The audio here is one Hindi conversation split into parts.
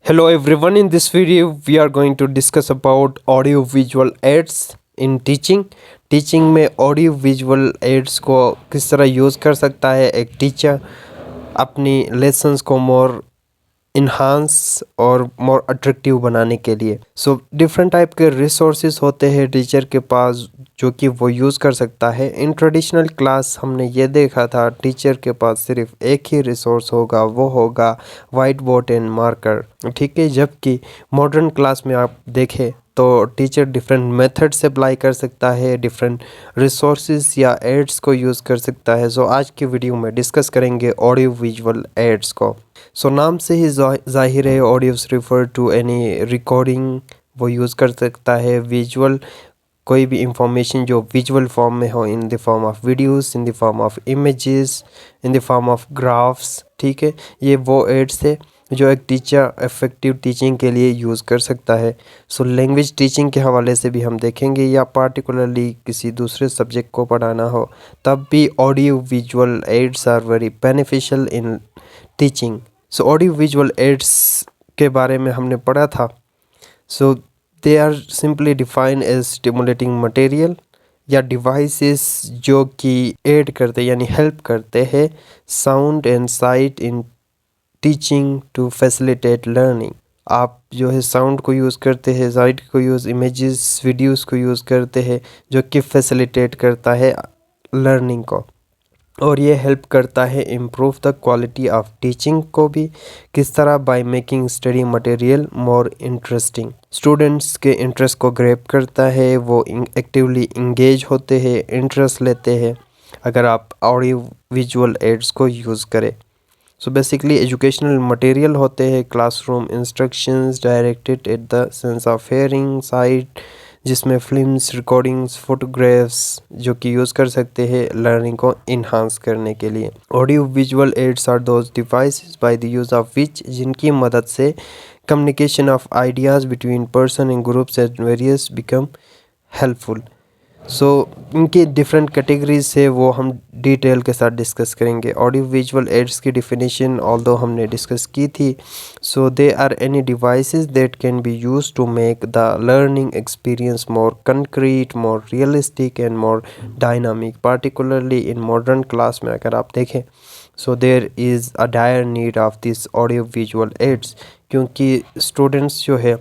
Hello everyone, in this video we are going to discuss about audio visual aids in teaching में ऑडियो विजुअल एड्स को किस तरह यूज़ कर सकता है एक टीचर अपनी लेसन्स को मोर इन्हांस और मोर अट्रैक्टिव बनाने के लिए। डिफरेंट टाइप के रिसोर्सेज होते हैं टीचर के पास जो कि वो यूज़ कर सकता है। इन ट्रेडिशनल क्लास हमने ये देखा था टीचर के पास सिर्फ एक ही रिसोर्स होगा, वो होगा वाइट बोर्ड एंड मार्कर, ठीक है। जबकि मॉडर्न क्लास में आप देखें तो टीचर डिफरेंट मेथड्स अप्लाई कर सकता है, डिफरेंट रिसोर्सेज या एड्स को यूज़ कर सकता है। आज की वीडियो में डिस्कस करेंगे ऑडियो विजुअल एड्स को। नाम से ही जाहिर है audios refer to any recording वो यूज़ कर सकता है। विजुअल कोई भी इंफॉर्मेशन जो विजुअल फॉर्म में हो, इन the form of videos, in the form of images, in the form of graphs, ठीक है। ये वो एड्स है जो एक टीचर इफेक्टिव टीचिंग के लिए यूज़ कर सकता है। लैंग्वेज टीचिंग के हवाले से भी हम देखेंगे या पार्टिकुलरली किसी दूसरे सब्जेक्ट को पढ़ाना हो तब भी audio visual aids are very beneficial in teaching. Audio visual aids के बारे में हमने पढ़ा था। They are simply defined as stimulating material या डिवाइसेस जो कि एड करते यानी हेल्प करते हैं sound and sight in teaching to facilitate learning. आप जो है साउंड को यूज़ करते हैं, साइट को यूज़, इमेजेस, वीडियोस को यूज़ करते हैं जो कि फैसिलिटेट करता है लर्निंग को, और ये हेल्प करता है improve the quality of teaching को भी। किस तरह? By making study material more interesting. Students के इंटरेस्ट को ग्रैब करता है, वो एक्टिवली इंगेज होते हैं, इंटरेस्ट लेते हैं अगर आप ऑडियो विजुअल एड्स को यूज़ करें। बेसिकली एजुकेशनल मटेरियल होते हैं, classroom instructions directed at the sense of hearing site, जिसमें फिल्म्स, रिकॉर्डिंग्स, फोटोग्राफ्स जो कि यूज़ कर सकते हैं लर्निंग को इन्हांस करने के लिए। Audio visual aids are those devices by the use of which, जिनकी मदद से communication of ideas between person in groups and various become helpful. इनकी डिफरेंट कैटेगरीज से वो हम डिटेल के साथ डिस्कस करेंगे। ऑडियो विजुअल एड्स की डेफिनेशन ऑल्दो हमने डिस्कस की थी। They are any devices that can be used to make the learning experience more concrete, more realistic and more dynamic. Particularly in modern class में अगर आप देखें there is a dire need of this audio visual aids, क्योंकि स्टूडेंट्स जो है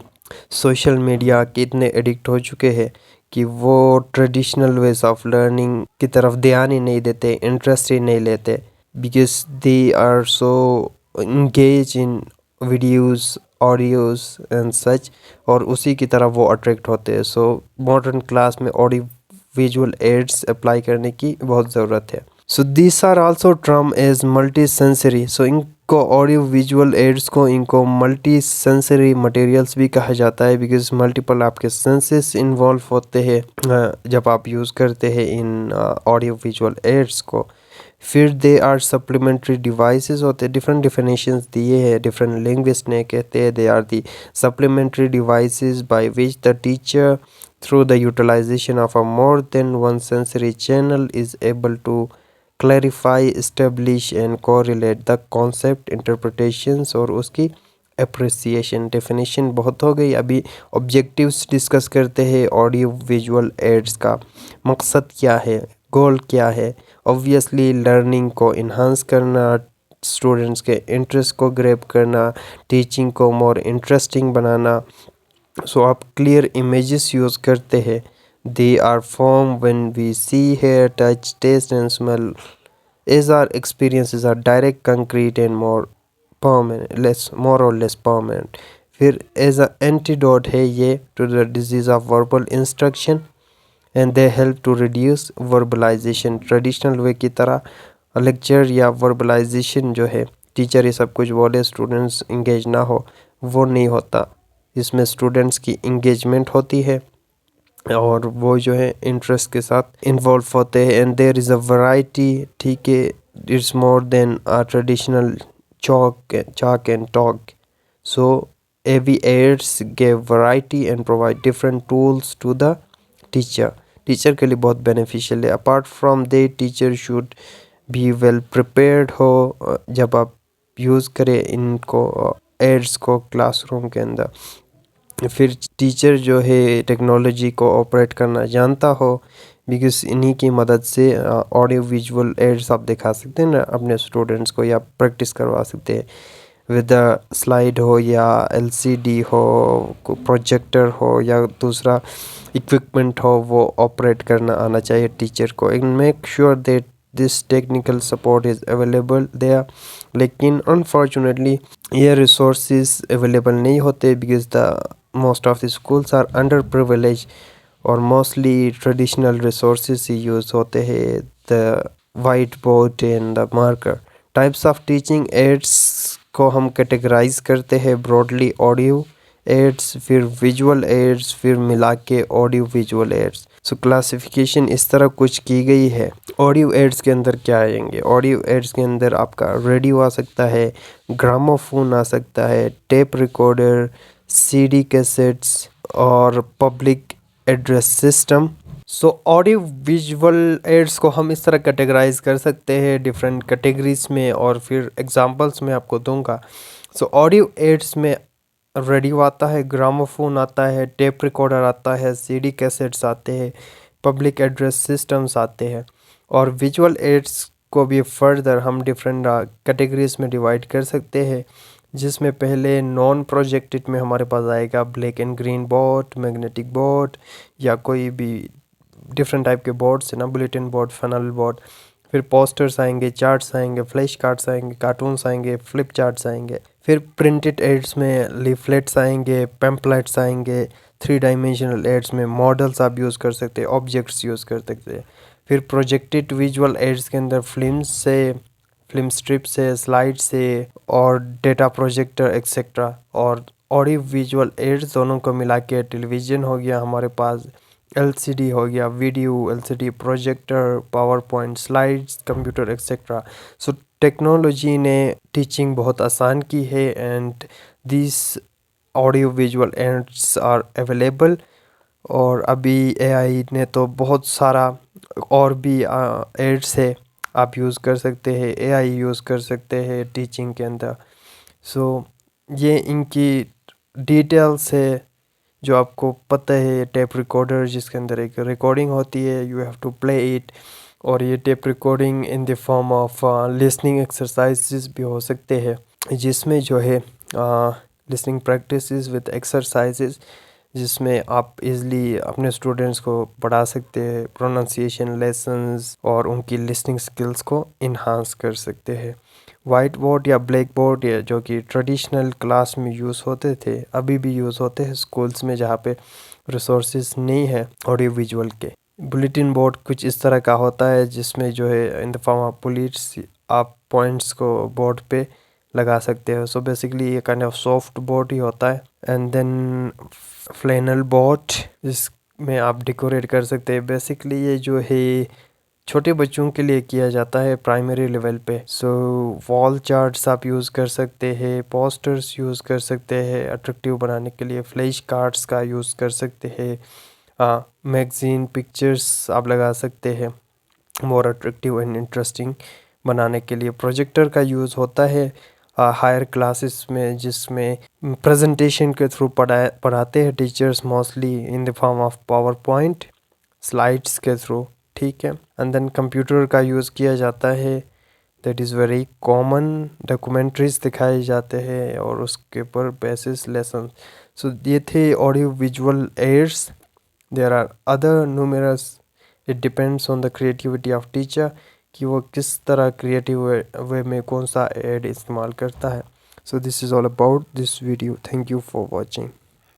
सोशल मीडिया के इतने एडिक्ट हो चुके हैं कि वो ट्रेडिशनल वेज ऑफ लर्निंग की तरफ ध्यान ही नहीं देते, इंटरेस्ट ही नहीं लेते, because they are so engage in videos, audios and such, और उसी की तरफ वो अट्रैक्ट होते हैं। मॉडर्न क्लास में ऑडियो विजुअल एड्स अप्लाई करने की बहुत ज़रूरत है। This are also term as multi sensory. इनको ऑडियो विजुअल एड्स को इनको मल्टी सेंसरी मटेरियल्स भी कहा जाता है, बिकॉज मल्टीपल आपके सेंसेस इन्वॉल्व होते हैं जब आप यूज़ करते हैं इन ऑडियो विजुअल एड्स को। फिर दे आर सप्लीमेंट्री डिवाइसेस होते हैं, डिफरेंट डिफिनेशंस दिए हैं डिफरेंट लैंग्वेज ने, कहते हैं they are the supplementary devices by which the teacher through the utilization of a more than one sensory channel is able to clarify, establish and correlate the concept interpretations और उसकी अप्रिसिएशन। डेफिनेशन बहुत हो गई, अभी ऑब्जेक्टिव्स डिस्कस करते हैं ऑडियो विजुअल एड्स का। मकसद क्या है, गोल क्या है? ऑब्वियसली लर्निंग को इन्हांस करना, स्टूडेंट्स के इंटरेस्ट को ग्रैब करना, टीचिंग को मोर इंटरेस्टिंग बनाना। आप क्लियर इमेजेस यूज़ करते हैं, they are form when we see, hear, touch, taste and smell, as are experiences are direct, concrete and more permanent, less more or less permanent. फिर एज अ एंटीडोट है ये to the disease of verbal instruction and they help to reduce verbalisation. Traditional way की तरह लेक्चर या वर्बलाइजेशन जो है, टीचर ये सब कुछ बोले स्टूडेंट्स इंगेज ना हो, वो नहीं होता। इसमें स्टूडेंट्स की इंगेजमेंट होती है और वो जो है इंटरेस्ट के साथ इन्वॉल्व होते हैं। And there is a variety, ठीक है, it's more than a traditional chalk and talk. AV aids give variety and provide different tools to the teacher. Teacher के लिए बहुत बेनिफिशियल है। Apart from they teacher should be well prepared हो जब आप यूज़ करें इनको एड्स को क्लासरूम के अंदर। फिर टीचर जो है टेक्नोलॉजी को ऑपरेट करना जानता हो, बिकॉज इन्हीं की मदद से ऑडियो विजुअल एड्स आप दिखा सकते हैं ना अपने स्टूडेंट्स को, या प्रैक्टिस करवा सकते हैं विद स्लाइड हो या एलसीडी हो, प्रोजेक्टर हो या दूसरा इक्विपमेंट हो, वो ऑपरेट करना आना चाहिए टीचर को। And make sure that this technical support is available there. लेकिन अनफॉर्चुनेटली ये रिसोर्सेज अवेलेबल नहीं होते, because the most of the schools are under privilege, और मोस्टली ट्रेडिशनल रिसोर्सेज ही यूज़ होते हैं, the white board and the marker. Types of teaching aids को हम कैटेगराइज करते हैं ब्रॉडली, ऑडियो एड्स, फिर विजुअल एड्स, फिर मिला के audio visual aids. So classification इस तरह कुछ की गई है। ऑडियो एड्स के अंदर क्या आएंगे? ऑडियो एड्स के अंदर आपका रेडियो आ सकता है, ग्रामोफोन आ सकता है, टेप रिकॉर्डर, सीडी कैसेट्स और public address system. So audio visual aids को हम इस तरह कैटेगराइज कर सकते हैं डिफरेंट कैटेगरीज में, और फिर एग्जांपल्स में आपको दूंगा। सो ऑडियो एड्स में रेडियो आता है, ग्रामोफोन आता है, टेप रिकॉर्डर आता है, सीडी कैसेट्स आते हैं, पब्लिक एड्रेस सिस्टम्स आते हैं। और विजुअल एड्स को भी फर्दर हम डिफरेंट कैटेगरीज में डिवाइड कर सकते हैं, जिसमें पहले नॉन प्रोजेक्टेड में हमारे पास आएगा black and green board, magnetic board, या कोई भी डिफरेंट टाइप के बोर्ड्स है ना, बुलेटिन बोर्ड, फनल बोर्ड। फिर पोस्टर्स आएंगे, चार्ट्स आएंगे, फ्लैश कार्ड्स आएंगे, कार्टून्स आएंगे, फ्लिप चार्ट्स आएंगे। फिर प्रिंटेड एड्स में लीफलेट्स आएंगे, पैम्पलेट्स आएंगे। 3 डायमेंशनल एड्स में मॉडल्स आप यूज़ कर सकते हैं, ऑब्जेक्ट्स यूज़ कर सकते हैं। फिर प्रोजेक्टेड विजुअल एड्स के अंदर फिल्म स्ट्रिप से, स्लाइड से, और डेटा प्रोजेक्टर एक्सेट्रा। और ऑडियो विजुअल एड्स दोनों को मिला के टेलीविज़न हो गया हमारे पास, एलसीडी हो गया, video, LCD projector, PowerPoint slides, computer etcetera. So technology ने टीचिंग बहुत आसान की है, and this audio visual aids are available. और अभी एआई ने तो बहुत सारा और भी एड्स है आप यूज़ कर सकते हैं, एआई यूज़ कर सकते हैं टीचिंग के अंदर। सो ये इनकी डिटेल्स है जो आपको पता है। टेप रिकॉर्डर जिसके अंदर एक रिकॉर्डिंग होती है, you have to play it. और ये tape recording in the form of listening exercises भी हो सकते हैं, जिसमें जो है लिसनिंग प्रैक्टिसेस विद एक्सरसाइजेस, जिसमें आप इजली अपने स्टूडेंट्स को पढ़ा सकते हैं, प्रोनाउंसिएशन लेसन्स और उनकी लिसनिंग स्किल्स को इन्हांस कर सकते हैं। वाइट बोर्ड या ब्लैक बोर्ड, या जो कि ट्रेडिशनल क्लास में यूज़ होते थे, अभी भी यूज़ होते हैं स्कूल्स में जहाँ पे रिसोर्सेज नहीं है ऑडियो विजुअल के। बुलेटिन बोर्ड कुछ इस तरह का होता है, जिसमें जो है इन द फॉर्म ऑफ बुलेट्स आप पॉइंट्स को बोर्ड पे लगा सकते हो। सो बेसिकली ये काइंड ऑफ सॉफ्ट बोर्ड ही होता है। एंड देन फ्लैनल बोर्ड, जिसमें आप डेकोरेट कर सकते हैं। बेसिकली ये जो है छोटे बच्चों के लिए किया जाता है प्राइमरी लेवल पे। सो वॉल चार्ट्स आप यूज़ कर सकते हैं, पोस्टर्स यूज़ कर सकते हैं अट्रैक्टिव बनाने के लिए, फ्लैश कार्ड्स का यूज़ कर सकते हैं, मैगज़ीन पिक्चर्स आप लगा सकते हैं मोर अट्रैक्टिव एंड इंटरेस्टिंग बनाने के लिए। प्रोजेक्टर का यूज़ होता है हायर क्लासेस में, जिसमें प्रेजेंटेशन के थ्रू पढ़ाते हैं teachers, mostly in the form of power point slides के थ्रू, ठीक है। एंड देन कंप्यूटर का यूज़ किया जाता है, that is very common. Documentaries दिखाए जाते हैं और उसके ऊपर बेसिस लेसन। सो ये थे audio visual aids. There are other numerous, it depends on the creativity of teacher कि वो किस तरह क्रिएटिव वे में कौन सा एड इस्तेमाल करता है। So this is all about this video. Thank you for watching.